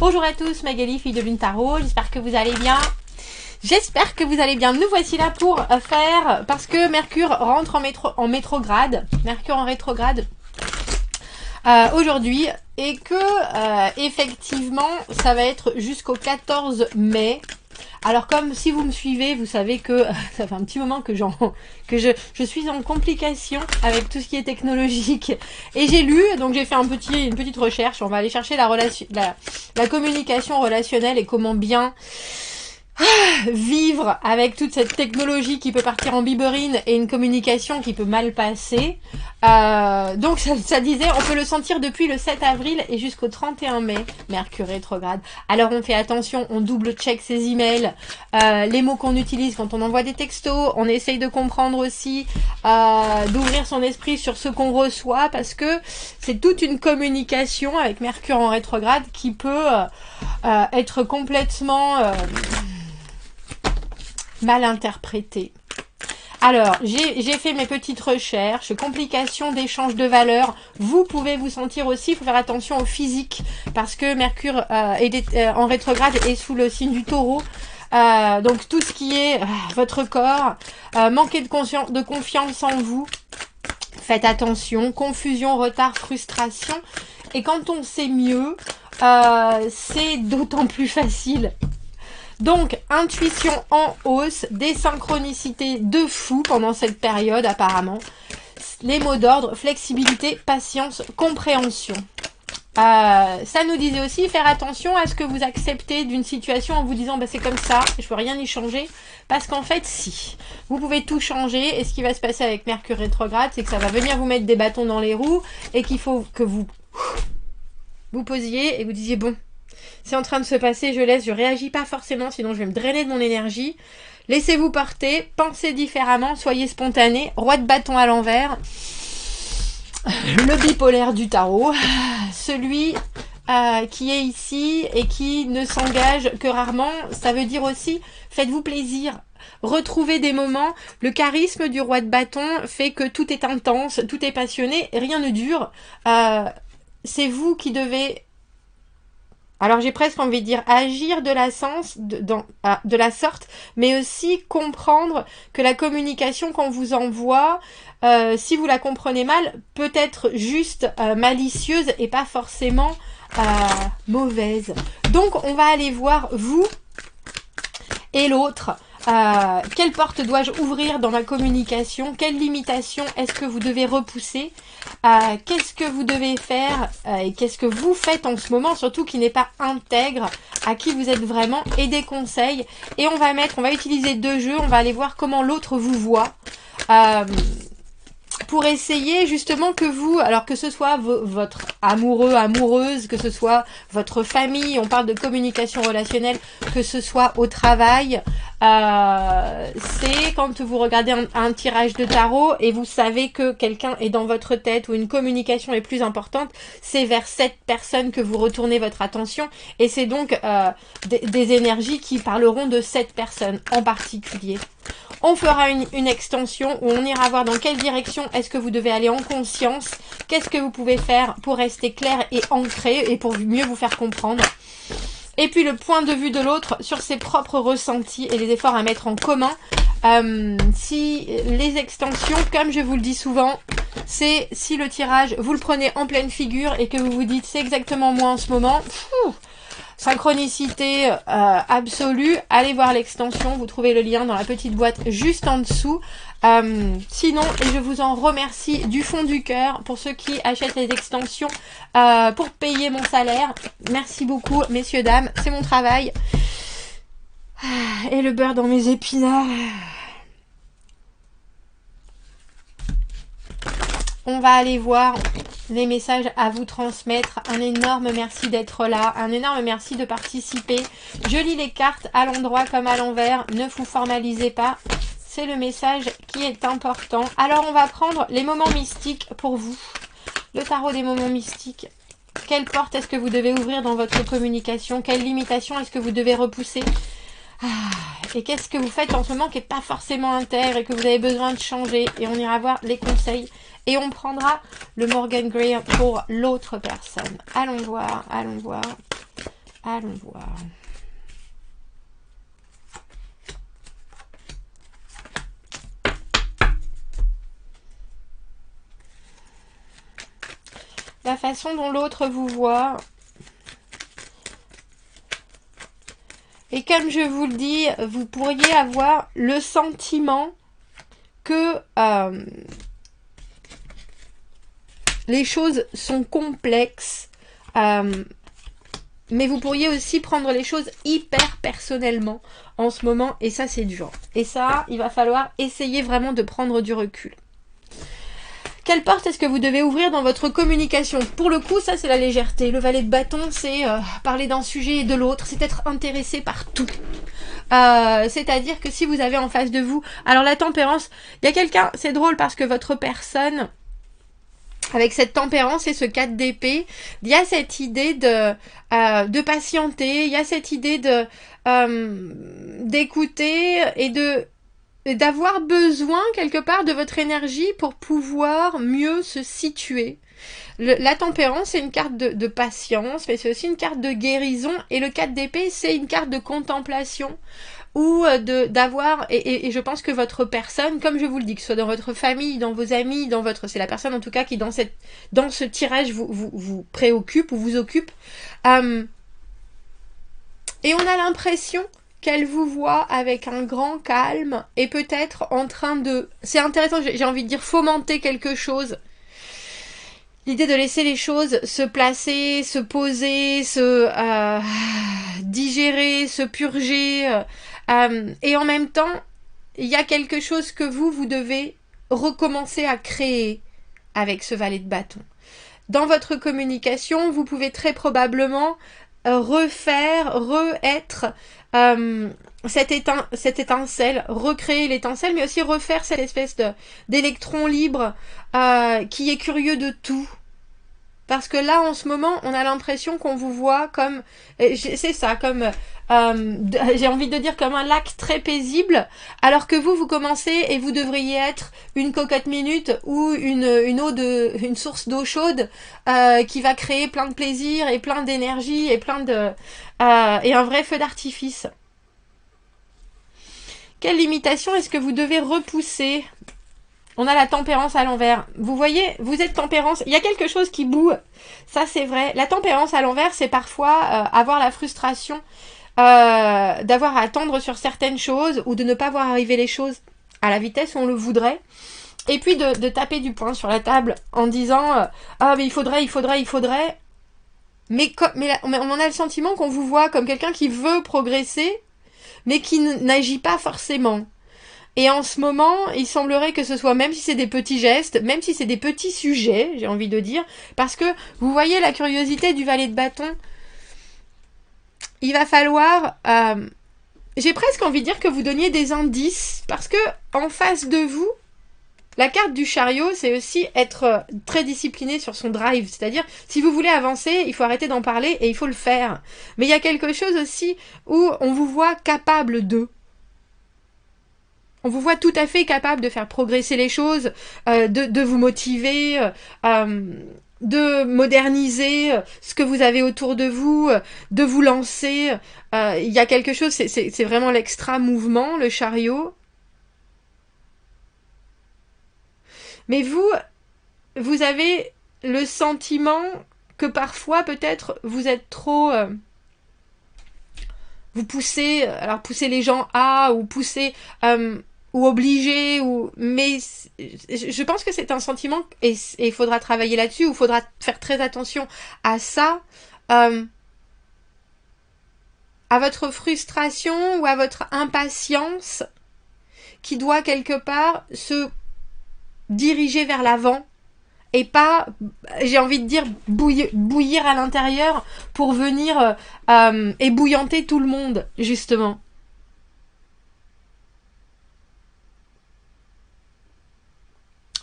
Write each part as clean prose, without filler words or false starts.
Bonjour à tous, Magali, fille de Lune Tarot, j'espère que vous allez bien. J'espère que vous allez bien. Nous voici là pour faire, parce que Mercure rentre en rétrograde aujourd'hui, et que effectivement ça va être jusqu'au 14 mai. Alors comme si vous me suivez, vous savez que ça fait un petit moment que je suis en complication avec tout ce qui est technologique. Et j'ai lu, donc j'ai fait une petite recherche. On va aller chercher la communication relationnelle et comment bien vivre avec toute cette technologie qui peut partir en biberine et une communication qui peut mal passer. Donc ça disait, on peut le sentir depuis le 7 avril et jusqu'au 31 mai, Mercure rétrograde. Alors on fait attention, on double-check ses emails, les mots qu'on utilise quand on envoie des textos, on essaye de comprendre aussi, d'ouvrir son esprit sur ce qu'on reçoit, parce que c'est toute une communication avec Mercure en rétrograde qui peut être complètement mal interprété. Alors, j'ai fait mes petites recherches, complications d'échange de valeurs. Vous pouvez vous sentir aussi, il faut faire attention au physique, parce que Mercure en rétrograde est sous le signe du Taureau. Donc tout ce qui est votre corps, manquer de confiance en vous, faites attention, confusion, retard, frustration. Et quand on sait mieux, c'est d'autant plus facile. Donc, intuition en hausse, des synchronicités de fou pendant cette période apparemment. Les mots d'ordre, flexibilité, patience, compréhension. Ça nous disait aussi faire attention à ce que vous acceptez d'une situation en vous disant bah, c'est comme ça, je peux rien y changer. Parce qu'en fait, si. Vous pouvez tout changer et ce qui va se passer avec Mercure rétrograde, c'est que ça va venir vous mettre des bâtons dans les roues et qu'il faut que vous posiez et vous disiez bon. C'est en train de se passer, je laisse, je réagis pas forcément, sinon je vais me drainer de mon énergie. Laissez-vous porter, pensez différemment, soyez spontané, roi de bâton à l'envers, le bipolaire du tarot, celui qui est ici et qui ne s'engage que rarement, ça veut dire aussi, faites-vous plaisir. Retrouvez des moments, le charisme du roi de bâton fait que tout est intense, tout est passionné, rien ne dure. C'est vous qui devez... Alors j'ai presque envie de dire agir de la sorte, mais aussi comprendre que la communication qu'on vous envoie, si vous la comprenez mal, peut être juste malicieuse et pas forcément mauvaise. Donc on va aller voir vous et l'autre. Quelle porte dois-je ouvrir dans ma communication? Quelle limitation est-ce que vous devez repousser? Qu'est-ce que vous devez faire et qu'est-ce que vous faites en ce moment, surtout qui n'est pas intègre, à qui vous êtes vraiment, et des conseils. Et on va utiliser 2 jeux, on va aller voir comment l'autre vous voit. Pour essayer justement que vous, alors que ce soit votre amoureux, amoureuse, que ce soit votre famille, on parle de communication relationnelle, que ce soit au travail, c'est quand vous regardez un tirage de tarot et vous savez que quelqu'un est dans votre tête ou une communication est plus importante, c'est vers cette personne que vous retournez votre attention et c'est donc des énergies qui parleront de cette personne en particulier. On fera une extension où on ira voir dans quelle direction est-ce que vous devez aller en conscience, qu'est-ce que vous pouvez faire pour rester clair et ancré et pour mieux vous faire comprendre. Et puis le point de vue de l'autre sur ses propres ressentis et les efforts à mettre en commun. Si les extensions, comme je vous le dis souvent, c'est si le tirage, vous le prenez en pleine figure et que vous vous dites c'est exactement moi en ce moment, synchronicité absolue, allez voir l'extension, vous trouvez le lien dans la petite boîte juste en dessous. Sinon, et je vous en remercie du fond du cœur pour ceux qui achètent les extensions pour payer mon salaire. Merci beaucoup, messieurs, dames, c'est mon travail. Et le beurre dans mes épinards. On va aller voir les messages à vous transmettre. Un énorme merci d'être là. Un énorme merci de participer. Je lis les cartes à l'endroit comme à l'envers. Ne vous formalisez pas. C'est le message qui est important. Alors, on va prendre les moments mystiques pour vous. Le tarot des moments mystiques. Quelle porte est-ce que vous devez ouvrir dans votre communication? Quelle limitation est-ce que vous devez repousser? Et qu'est-ce que vous faites en ce moment qui n'est pas forcément intègre et que vous avez besoin de changer? Et on ira voir les conseils. Et on prendra le Morgan Grey pour l'autre personne. Allons voir, allons voir. Allons voir. La façon dont l'autre vous voit. Et comme je vous le dis, vous pourriez avoir le sentiment que les choses sont complexes. Mais vous pourriez aussi prendre les choses hyper personnellement en ce moment. Et ça, c'est dur. Et ça, il va falloir essayer vraiment de prendre du recul. Quelle porte est-ce que vous devez ouvrir dans votre communication? Pour le coup, ça c'est la légèreté. Le valet de bâton, c'est parler d'un sujet et de l'autre. C'est être intéressé par tout. C'est-à-dire que si vous avez en face de vous... Alors la tempérance, il y a quelqu'un... C'est drôle parce que votre personne... Avec cette tempérance et ce 4 d'épée, il y a cette idée de patienter, il y a cette idée d'écouter et d'avoir besoin quelque part de votre énergie pour pouvoir mieux se situer. La tempérance, c'est une carte de patience, mais c'est aussi une carte de guérison. Et le 4 d'épée, c'est une carte de contemplation. Ou d'avoir, et je pense que votre personne, comme je vous le dis, que ce soit dans votre famille, dans vos amis, dans votre... C'est la personne en tout cas qui dans ce tirage vous préoccupe ou vous occupe. Et on a l'impression qu'elle vous voit avec un grand calme et peut-être en train de... C'est intéressant, j'ai envie de dire fomenter quelque chose. L'idée de laisser les choses se placer, se poser, se digérer, se purger. Et en même temps, il y a quelque chose que vous devez recommencer à créer avec ce valet de bâton. Dans votre communication, vous pouvez très probablement être cette étincelle, recréer l'étincelle, mais aussi refaire cette espèce d'électron libre qui est curieux de tout. Parce que là, en ce moment, on a l'impression qu'on vous voit comme... C'est ça, comme... j'ai envie de dire comme un lac très paisible, alors que vous commencez et vous devriez être une cocotte minute ou une source d'eau chaude qui va créer plein de plaisir et plein d'énergie et et un vrai feu d'artifice. Quelle limitation est-ce que vous devez repousser? On a la tempérance à l'envers. Vous voyez, vous êtes tempérance. Il y a quelque chose qui boue. Ça, c'est vrai. La tempérance à l'envers, c'est parfois avoir la frustration d'avoir à attendre sur certaines choses ou de ne pas voir arriver les choses à la vitesse où on le voudrait. Et puis de taper du poing sur la table en disant ah, mais il faudrait. Mais on a le sentiment qu'on vous voit comme quelqu'un qui veut progresser, mais qui n'agit pas forcément. Et en ce moment, il semblerait que ce soit, même si c'est des petits gestes, même si c'est des petits sujets, j'ai envie de dire, parce que vous voyez la curiosité du valet de bâton, il va falloir, j'ai presque envie de dire que vous donniez des indices, parce que en face de vous, la carte du chariot, c'est aussi être très discipliné sur son drive, c'est-à-dire, si vous voulez avancer, il faut arrêter d'en parler et il faut le faire. Mais il y a quelque chose aussi où on vous voit capable de. On vous voit tout à fait capable de faire progresser les choses, de vous motiver, de moderniser ce que vous avez autour de vous, de vous lancer. Il y a quelque chose, c'est vraiment l'extra mouvement, le chariot. Mais vous avez le sentiment que parfois, peut-être, vous êtes trop... vous poussez, alors pousser les gens à, ou pousser... ou obligé, mais je pense que c'est un sentiment, et il faudra travailler là-dessus, ou il faudra faire très attention à ça, à votre frustration ou à votre impatience qui doit quelque part se diriger vers l'avant et pas, j'ai envie de dire, bouillir à l'intérieur pour venir ébouillanter tout le monde, justement.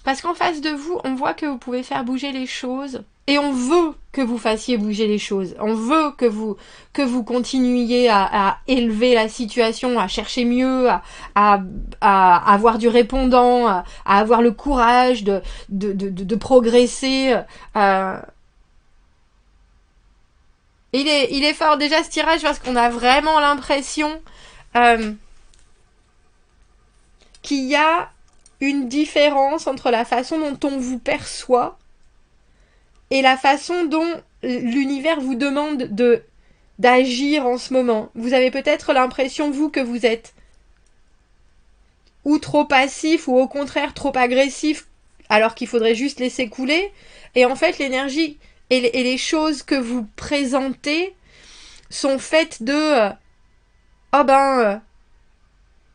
Parce qu'en face de vous, on voit que vous pouvez faire bouger les choses. Et on veut que vous fassiez bouger les choses. On veut que vous continuiez à élever la situation, à chercher mieux, à avoir du répondant, à avoir le courage de progresser. Il est fort déjà ce tirage parce qu'on a vraiment l'impression euh, qu'il y a une différence entre la façon dont on vous perçoit et la façon dont l'univers vous demande d'agir en ce moment. Vous avez peut-être l'impression, vous, que vous êtes ou trop passif ou au contraire trop agressif alors qu'il faudrait juste laisser couler. Et en fait, l'énergie et les choses que vous présentez sont faites de oh ben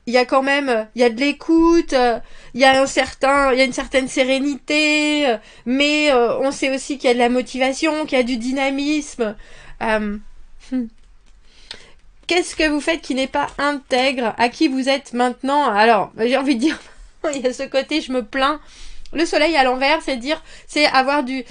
il y a quand même il y a de l'écoute, il y a une certaine sérénité, mais on sait aussi qu'il y a de la motivation, qu'il y a du dynamisme. Euh, Qu'est-ce que vous faites qui n'est pas intègre à qui vous êtes maintenant? Alors, j'ai envie de dire, il y a ce côté, je me plains. Le soleil à l'envers, c'est dire, c'est avoir des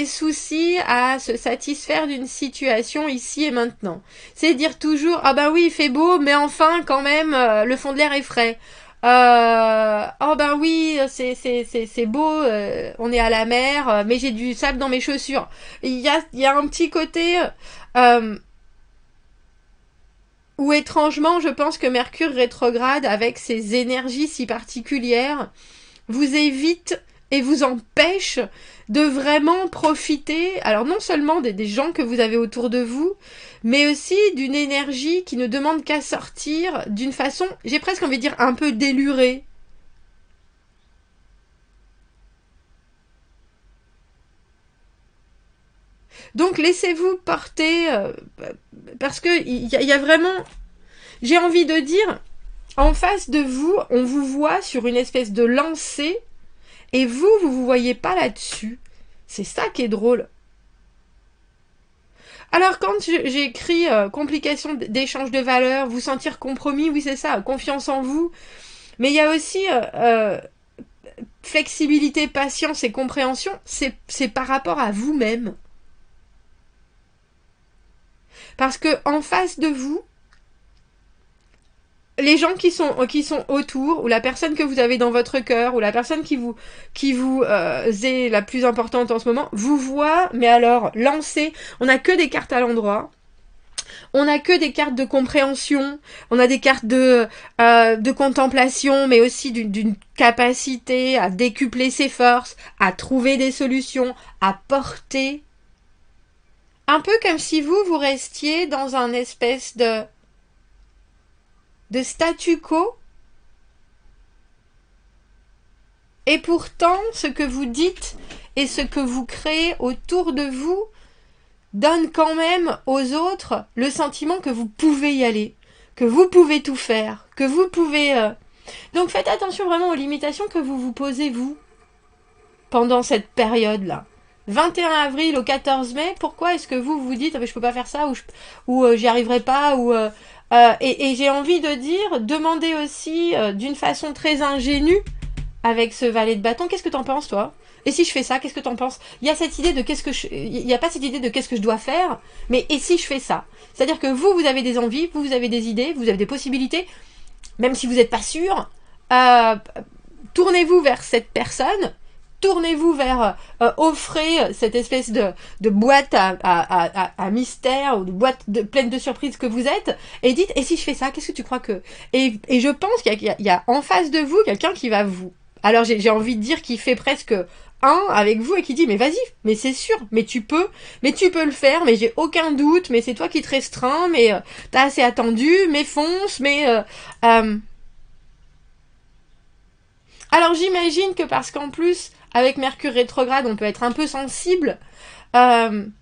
soucis à se satisfaire d'une situation ici et maintenant. C'est dire toujours, ah ben oui, il fait beau, mais enfin, quand même, le fond de l'air est frais. Oh ben oui, c'est beau, on est à la mer, mais j'ai du sable dans mes chaussures. Il y a un petit côté euh, où étrangement, je pense que Mercure rétrograde, avec ses énergies si particulières, vous évite et vous empêche de vraiment profiter, alors non seulement des gens que vous avez autour de vous, mais aussi d'une énergie qui ne demande qu'à sortir d'une façon, j'ai presque envie de dire, un peu délurée. Donc laissez-vous porter, parce que y a vraiment, j'ai envie de dire, en face de vous, on vous voit sur une espèce de lancée, et vous voyez pas là-dessus. C'est ça qui est drôle. Alors quand j'ai écrit complications d'échange de valeurs, vous sentir compromis, oui c'est ça, confiance en vous, mais il y a aussi flexibilité, patience et compréhension, c'est par rapport à vous-même. Parce que en face de vous, les gens qui sont autour, ou la personne que vous avez dans votre cœur, ou la personne qui vous est la plus importante en ce moment, vous voit, mais alors, lancez, on n'a que des cartes à l'endroit, on n'a que des cartes de compréhension, on a des cartes de contemplation, mais aussi d'une capacité à décupler ses forces, à trouver des solutions, à porter. Un peu comme si vous restiez dans un espèce de statu quo. Et pourtant, ce que vous dites et ce que vous créez autour de vous donne quand même aux autres le sentiment que vous pouvez y aller, que vous pouvez tout faire, que vous pouvez... Donc faites attention vraiment aux limitations que vous vous posez, vous, pendant cette période-là. 21 avril au 14 mai, pourquoi est-ce que vous vous dites je peux pas faire ça ou j'y arriverai pas et j'ai envie de dire, demandez aussi d'une façon très ingénue avec ce valet de bâton, qu'est-ce que t'en penses toi? Et si je fais ça, qu'est-ce que t'en penses? Il y a cette idée de il y a pas cette idée de qu'est-ce que je dois faire, mais et si je fais ça? C'est-à-dire que vous avez des envies, vous avez des idées, vous avez des possibilités, même si vous n'êtes pas sûr, tournez-vous vers cette personne, tournez-vous vers, offrez cette espèce de boîte à mystère ou de boîte pleine de surprises que vous êtes et dites, et si je fais ça, qu'est-ce que tu crois que... Et je pense qu'il y a en face de vous quelqu'un qui va vous... Alors j'ai envie de dire qu'il fait presque un avec vous et qui dit mais vas-y, mais c'est sûr, mais tu peux le faire, mais j'ai aucun doute, mais c'est toi qui te restreins, mais t'as assez attendu, mais fonce, mais... Alors j'imagine que parce qu'en plus, avec Mercure rétrograde, on peut être un peu sensible. Il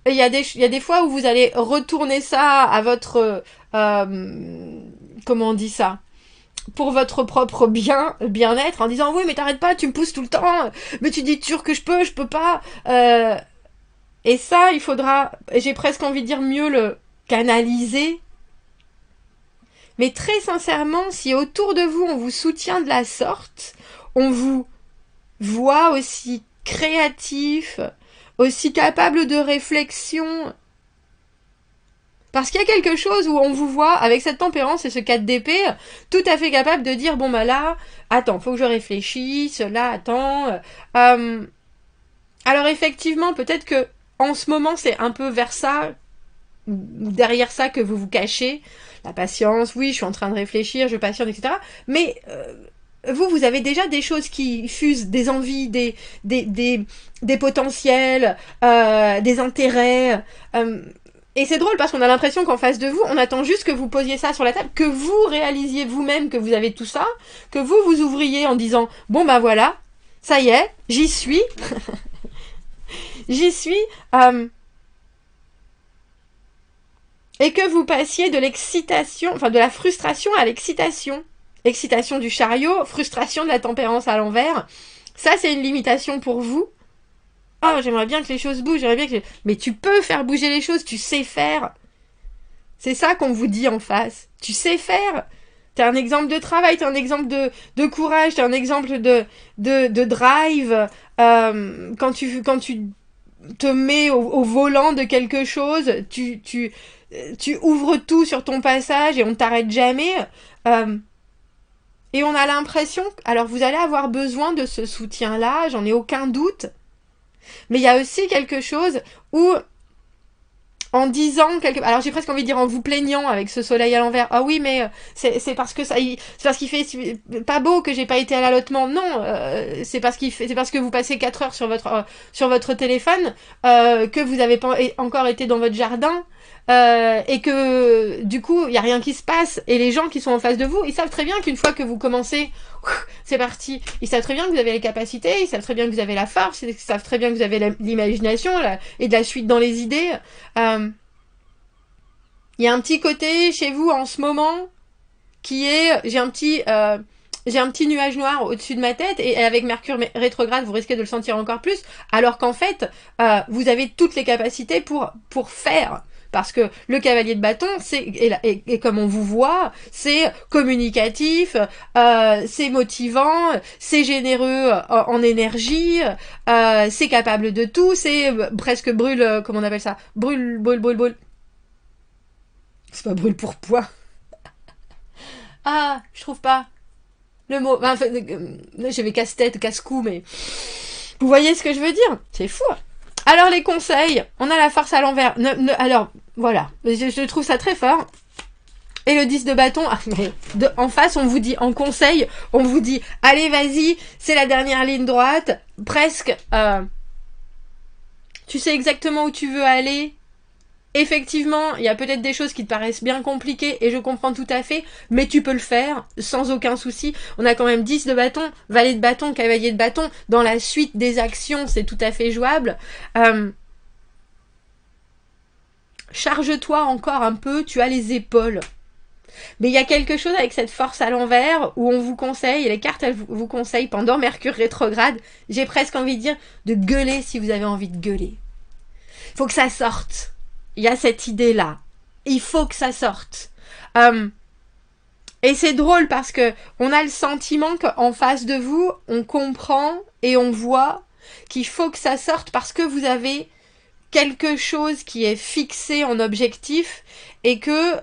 y a des fois où vous allez retourner ça à votre... comment on dit ça? Pour votre propre bien-être, en disant oui mais t'arrêtes pas, tu me pousses tout le temps, mais tu dis toujours que je peux pas. Et ça, il faudra, j'ai presque envie de dire mieux le canaliser. Mais très sincèrement, si autour de vous on vous soutient de la sorte, on vous voit aussi créatif, aussi capable de réflexion. Parce qu'il y a quelque chose où on vous voit, avec cette tempérance et ce 4 d'épée, tout à fait capable de dire, bon bah là, attends, faut que je réfléchisse, là, attends. Alors effectivement, peut-être que en ce moment, c'est un peu vers ça, derrière ça que vous vous cachez. La patience, oui, je suis en train de réfléchir, je patiente, etc. Mais vous avez déjà des choses qui fusent, des envies, des potentiels, des intérêts. Et c'est drôle parce qu'on a l'impression qu'en face de vous, on attend juste que vous posiez ça sur la table, que vous réalisiez vous-même que vous avez tout ça, que vous vous ouvriez en disant « Bon ben voilà, ça y est, j'y suis. J'y suis. » Et que vous passiez de l'excitation, enfin de la frustration à l'excitation. Excitation du chariot, frustration de la tempérance à l'envers. Ça, c'est une limitation pour vous. Oh, j'aimerais bien que les choses bougent, j'aimerais bien que... Mais tu peux faire bouger les choses, tu sais faire. C'est ça qu'on vous dit en face. Tu sais faire. T'es un exemple de travail, t'es un exemple de courage, t'es un exemple de drive. Quand tu te mets au volant de quelque chose, tu ouvres tout sur ton passage et on ne t'arrête jamais. Et on a l'impression... Alors, vous allez avoir besoin de ce soutien-là, j'en ai aucun doute. Mais il y a aussi quelque chose où, en disant... Alors, j'ai presque envie de dire en vous plaignant avec ce soleil à l'envers. Ah oui, mais c'est parce que c'est parce qu'il fait pas beau que j'ai pas été à l'allottement. Non, c'est parce que vous passez 4 heures sur votre téléphone que vous avez pas encore été dans votre jardin. Et que du coup il y a rien qui se passe et les gens qui sont en face de vous, ils savent très bien qu'une fois que vous commencez, c'est parti, ils savent très bien que vous avez les capacités, ils savent très bien que vous avez la force, ils savent très bien que vous avez l'imagination et de la suite dans les idées. Il y a un petit côté chez vous en ce moment qui est, j'ai un petit nuage noir au-dessus de ma tête et avec Mercure rétrograde, vous risquez de le sentir encore plus, alors qu'en fait, vous avez toutes les capacités pour faire. Parce que le cavalier de bâton, et comme on vous voit, c'est communicatif, c'est motivant, c'est généreux en énergie, c'est capable de tout, c'est presque brûle, comment on appelle ça? Brûle. C'est pas brûle pour point. Ah, je trouve pas le mot. Enfin, j'avais casse-tête, casse-cou, mais vous voyez ce que je veux dire? C'est fou. Alors les conseils, on a la force à l'envers. Alors voilà, je trouve ça très fort. Et le 10 de bâton, en face, on vous dit, en conseil, on vous dit, allez vas-y, c'est la dernière ligne droite, presque, tu sais exactement où tu veux aller. Effectivement, il y a peut-être des choses qui te paraissent bien compliquées et je comprends tout à fait, mais tu peux le faire sans aucun souci. On a quand même 10 de bâton, valet de bâton, cavalier de bâton. Dans la suite des actions, c'est tout à fait jouable. Charge-toi encore un peu, tu as les épaules. Mais il y a quelque chose avec cette force à l'envers où on vous conseille, et les cartes elles vous conseillent pendant Mercure rétrograde, j'ai presque envie de dire, de gueuler si vous avez envie de gueuler. Faut que ça sorte. Il y a cette idée-là. Il faut que ça sorte. Et c'est drôle parce que on a le sentiment qu'en face de vous, on comprend et on voit qu'il faut que ça sorte parce que vous avez quelque chose qui est fixé en objectif et que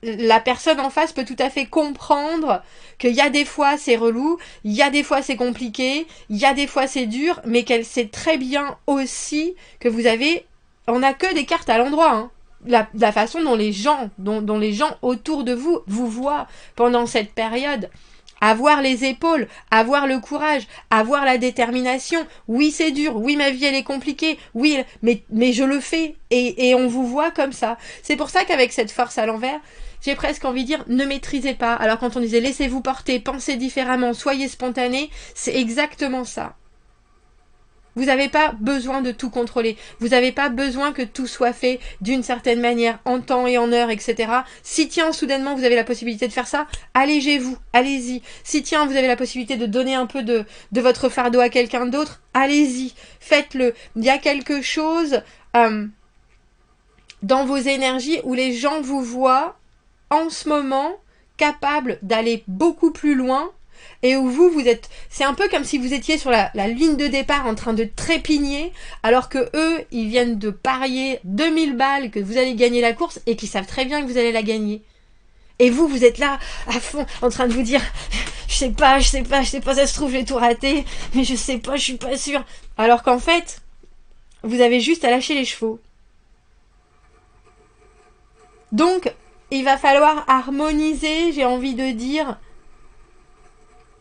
la personne en face peut tout à fait comprendre qu'il y a des fois c'est relou, il y a des fois c'est compliqué, il y a des fois c'est dur, mais qu'elle sait très bien aussi que vous avez... On n'a que des cartes à l'endroit, hein. La façon dont les gens autour de vous vous voient pendant cette période. Avoir les épaules, avoir le courage, avoir la détermination. Oui, c'est dur. Oui, ma vie, elle est compliquée. Oui, mais je le fais. Et on vous voit comme ça. C'est pour ça qu'avec cette force à l'envers, j'ai presque envie de dire, ne maîtrisez pas. Alors quand on disait laissez-vous porter, pensez différemment, soyez spontané, c'est exactement ça. Vous n'avez pas besoin de tout contrôler. Vous n'avez pas besoin que tout soit fait d'une certaine manière, en temps et en heure, etc. Si tiens, soudainement, vous avez la possibilité de faire ça, allégez-vous, allez-y. Si tiens, vous avez la possibilité de donner un peu de votre fardeau à quelqu'un d'autre, allez-y, faites-le. Il y a quelque chose dans vos énergies où les gens vous voient en ce moment capable d'aller beaucoup plus loin. Et où vous êtes, c'est un peu comme si vous étiez sur la ligne de départ en train de trépigner, alors que eux, ils viennent de parier 2000 balles que vous allez gagner la course et qu'ils savent très bien que vous allez la gagner. Et vous êtes là, à fond, en train de vous dire, je sais pas, ça se trouve, j'ai tout raté, mais je sais pas, je suis pas sûre. Alors qu'en fait, vous avez juste à lâcher les chevaux. Donc, il va falloir harmoniser, j'ai envie de dire.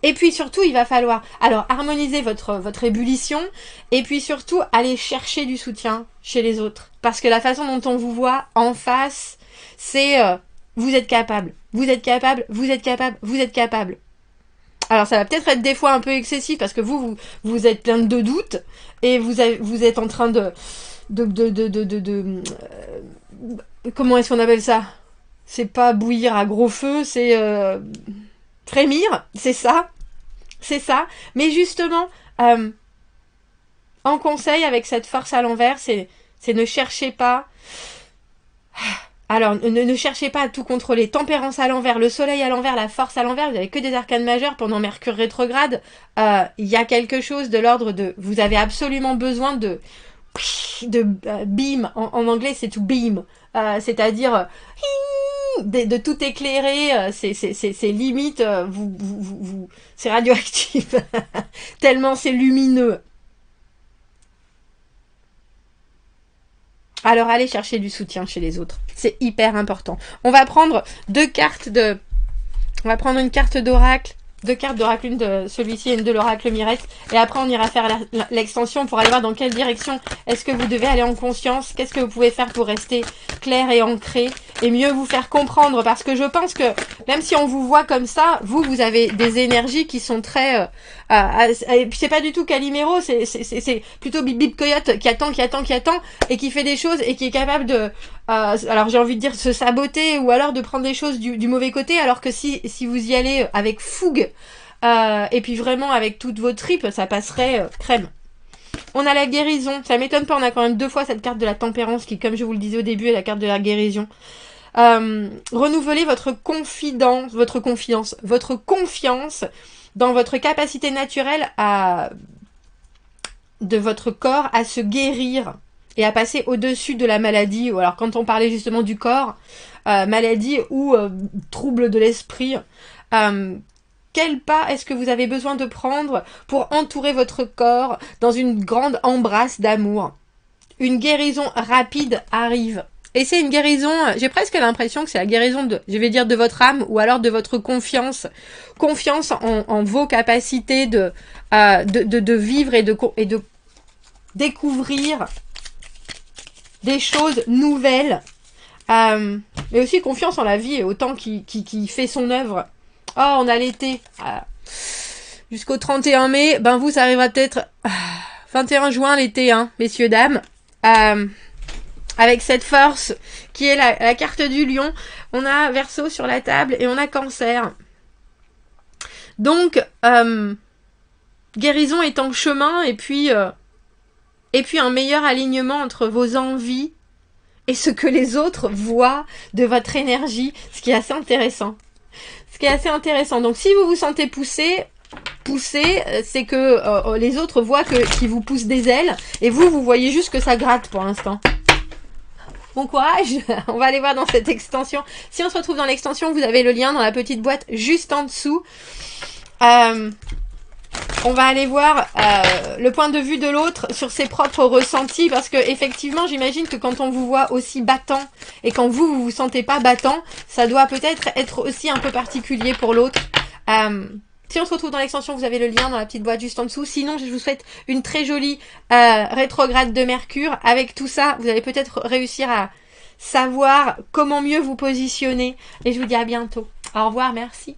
Et puis surtout, il va falloir harmoniser votre ébullition et puis surtout aller chercher du soutien chez les autres. Parce que la façon dont on vous voit en face, c'est vous êtes capable, vous êtes capable, vous êtes capable, vous êtes capable. Alors ça va peut-être être des fois un peu excessif parce que vous êtes plein de doutes et vous êtes en train de comment est-ce qu'on appelle ça? C'est pas bouillir à gros feu, c'est frémir, c'est ça. C'est ça. Mais justement, en conseil avec cette force à l'envers, c'est ne cherchez pas. Alors, ne cherchez pas à tout contrôler. Tempérance à l'envers, le soleil à l'envers, la force à l'envers. Vous n'avez que des arcanes majeures pendant Mercure rétrograde. Il y a quelque chose de l'ordre de... Vous avez absolument besoin de beam. En anglais, c'est to beam. C'est-à-dire... de tout éclairer, c'est limite, c'est radioactif, tellement c'est lumineux. Alors allez chercher du soutien chez les autres, c'est hyper important. On va prendre une carte d'oracle, une de celui-ci et une de l'oracle Mirette, et après on ira faire l'extension pour aller voir dans quelle direction est-ce que vous devez aller en conscience, qu'est-ce que vous pouvez faire pour rester clair et ancré, et mieux vous faire comprendre, parce que je pense que même si on vous voit comme ça, vous avez des énergies qui sont très... et puis c'est pas du tout Calimero, c'est plutôt Bip Bip Coyote qui attend, et qui fait des choses, et qui est capable de... alors j'ai envie de dire se saboter, ou alors de prendre des choses du mauvais côté, alors que si vous y allez avec fougue, et puis vraiment avec toutes vos tripes, ça passerait crème. On a la guérison, ça m'étonne pas, on a quand même 2 fois cette carte de la tempérance qui, comme je vous le disais au début, est la carte de la guérison. Renouvelez votre confiance dans votre capacité naturelle de votre corps à se guérir et à passer au-dessus de la maladie. Ou alors quand on parlait justement du corps, maladie ou trouble de l'esprit, quel pas est-ce que vous avez besoin de prendre pour entourer votre corps dans une grande embrasse d'amour? Une guérison rapide arrive. Et c'est une guérison, j'ai presque l'impression que c'est la guérison je vais dire de votre âme, ou alors de votre confiance. Confiance en vos capacités de vivre et de découvrir des choses nouvelles. Mais aussi confiance en la vie et au temps qui fait son œuvre. Oh, on a l'été. Jusqu'au 31 mai, vous, ça arrivera peut-être 21 juin l'été, hein, messieurs, dames. Avec cette force qui est la carte du lion, on a Verseau sur la table et on a Cancer. Donc, guérison est en chemin, et puis un meilleur alignement entre vos envies et ce que les autres voient de votre énergie, ce qui est assez intéressant. Donc, si vous vous sentez poussé, c'est que les autres voient qu'ils vous poussent des ailes, et vous voyez juste que ça gratte pour l'instant. Bon courage, on va aller voir dans cette extension. Si on se retrouve dans l'extension, vous avez le lien dans la petite boîte juste en dessous. On va aller voir le point de vue de l'autre sur ses propres ressentis, parce que effectivement, j'imagine que quand on vous voit aussi battant et quand vous vous sentez pas battant, ça doit peut-être être aussi un peu particulier pour l'autre. Si on se retrouve dans l'extension, vous avez le lien dans la petite boîte juste en dessous. Sinon, je vous souhaite une très jolie rétrograde de Mercure. Avec tout ça, vous allez peut-être réussir à savoir comment mieux vous positionner. Et je vous dis à bientôt. Au revoir, merci.